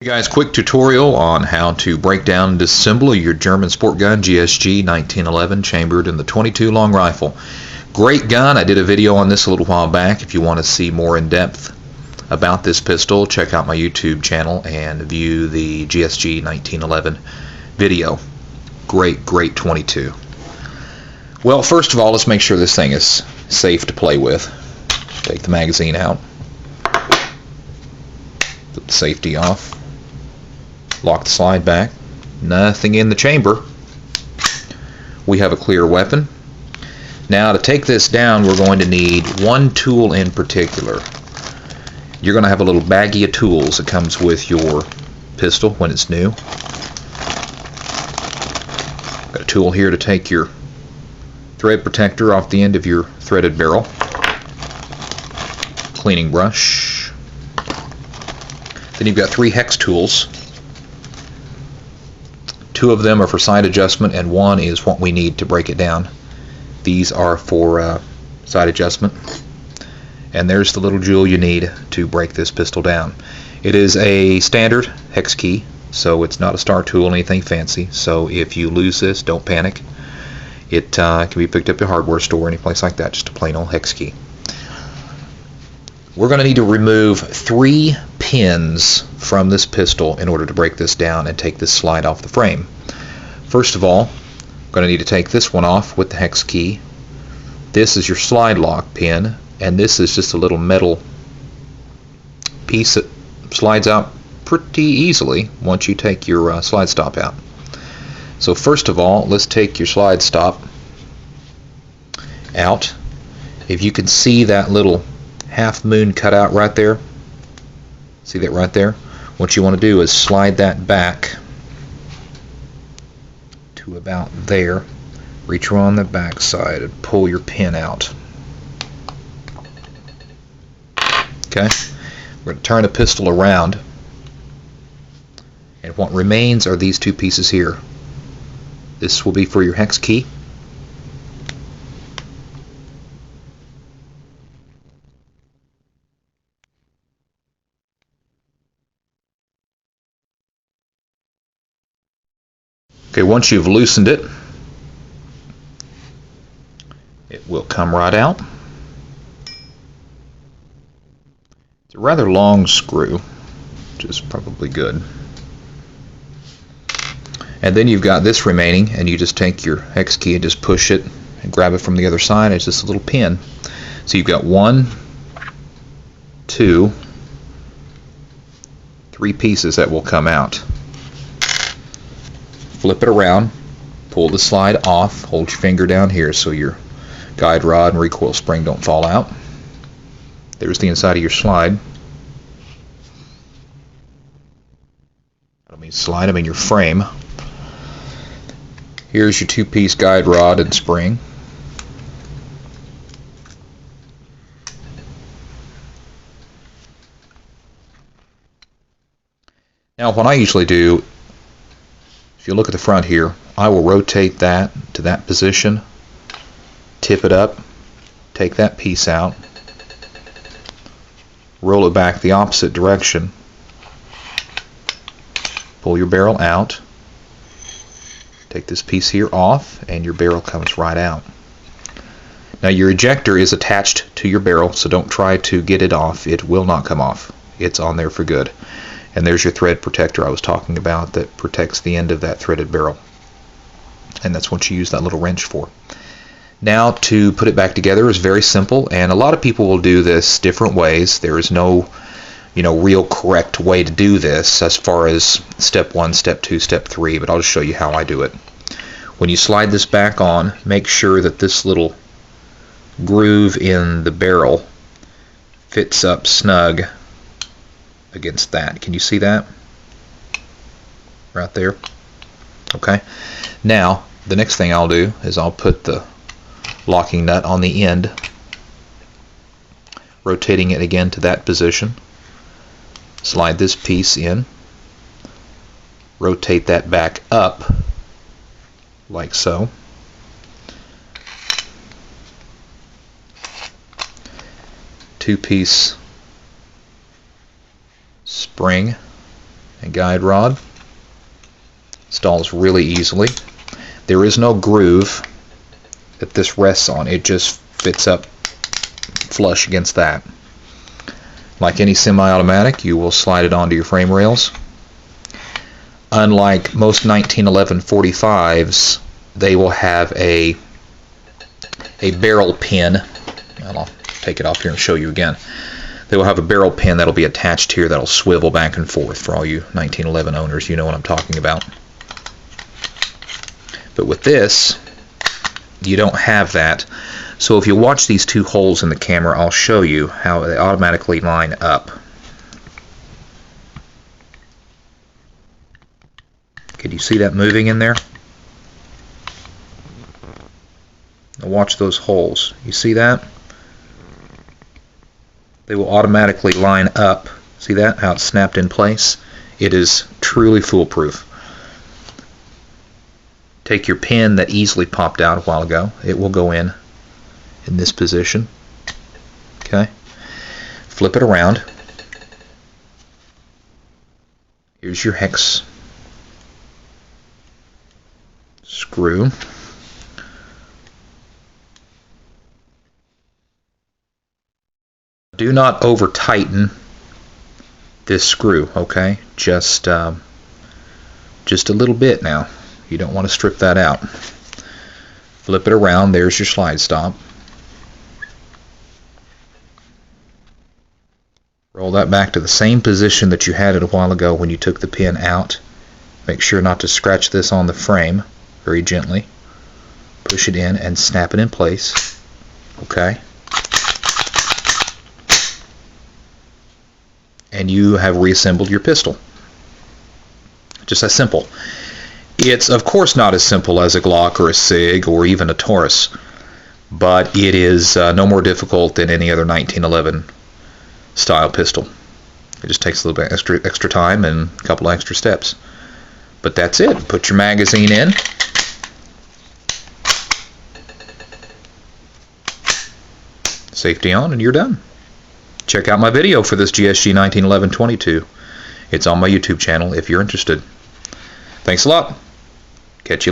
Hey guys, quick tutorial on how to break down and disassemble your German sport gun GSG 1911 chambered in the 22 long rifle. Great gun. I did a video on this a little while back. If you want to see more in depth about this pistol, check out my YouTube channel and view the GSG 1911 video. Great 22. Well, first of all, let's make sure this thing is safe to play with. Take the magazine out, put the safety off. Lock the slide back. Nothing in the chamber. We have a clear weapon. Now to take this down, we're going to need one tool in particular. You're going to have a little baggie of tools that comes with your pistol when it's new. Got a tool here to take your thread protector off the end of your threaded barrel. Cleaning brush. Then you've got 3 hex tools. 2 of them are for side adjustment and 1 is what we need to break it down. These are for side adjustment. And there's the little jewel you need to break this pistol down. It is a standard hex key, so it's not a star tool or anything fancy. So if you lose this, don't panic. It can be picked up at a hardware store or any place like that, just a plain old hex key. We're going to need to remove 3 pins from this pistol in order to break this down and take this slide off the frame. First of all, we're going to need to take this one off with the hex key. This is your slide lock pin, and this is just a little metal piece that slides out pretty easily once you take your slide stop out. So first of all, let's take your slide stop out. If you can see that little half moon cut out right there, see that right there? What you want to do is slide that back to about there, reach around the back side and pull your pin out. Okay, we're going to turn the pistol around, and what remains are these 2 pieces here. This will be for your hex key. Okay, once you've loosened it, it will come right out. It's a rather long screw, which is probably good. And then you've got this remaining, and you just take your hex key and just push it and grab it from the other side. It's just a little pin. So you've got 1, 2, 3 pieces that will come out. Flip it around, pull the slide off, hold your finger down here so your guide rod and recoil spring don't fall out. There's the inside of your slide. I don't mean slide, I mean your frame. Here's your 2-piece guide rod and spring. Now what I usually do, if you look at the front here, I will rotate that to that position, tip it up, take that piece out, roll it back the opposite direction, pull your barrel out, take this piece here off, and your barrel comes right out. Now your ejector is attached to your barrel, so don't try to get it off. It will not come off. It's on there for good. And there's your thread protector I was talking about that protects the end of that threaded barrel. And that's what you use that little wrench for. Now to put it back together is very simple, and a lot of people will do this different ways. There is no real correct way to do this as far as step 1, step 2, step 3, but I'll just show you how I do it. When you slide this back on, make sure that this little groove in the barrel fits up snug against that. Can you see that? Right there. Okay. Now, the next thing I'll do is I'll put the locking nut on the end, rotating it again to that position. Slide this piece in, rotate that back up like so. Two-piece spring and guide rod. Installs really easily. There is no groove that this rests on. It just fits up flush against that. Like any semi-automatic, you will slide it onto your frame rails. Unlike most 1911 45s, they will have a barrel pin. I'll take it off here and show you again. They will have a barrel pin that'll be attached here that'll swivel back and forth. For all you 1911 owners, you know what I'm talking about. But with this, you don't have that. So if you watch these two holes in the camera, I'll show you how they automatically line up. Can you see that moving in there? Now watch those holes. You see that? They will automatically line up. See that? How it's snapped in place? It is truly foolproof. Take your pin that easily popped out a while ago. It will go in this position. Okay. Flip it around. Here's your hex screw. Do not over tighten this screw, okay? Just a little bit now. You don't want to strip that out. Flip it around. There's your slide stop. Roll that back to the same position that you had it a while ago when you took the pin out. Make sure not to scratch this on the frame. Very gently. Push it in and snap it in place. Okay. And you have reassembled your pistol. Just that simple. It's of course not as simple as a Glock or a Sig or even a Taurus, but it is no more difficult than any other 1911 style pistol. It just takes a little bit extra time and a couple of extra steps. But that's it. Put your magazine in. Safety on and you're done. Check out my video for this GSG 1911-22. It's on my YouTube channel if you're interested. Thanks a lot. Catch you later.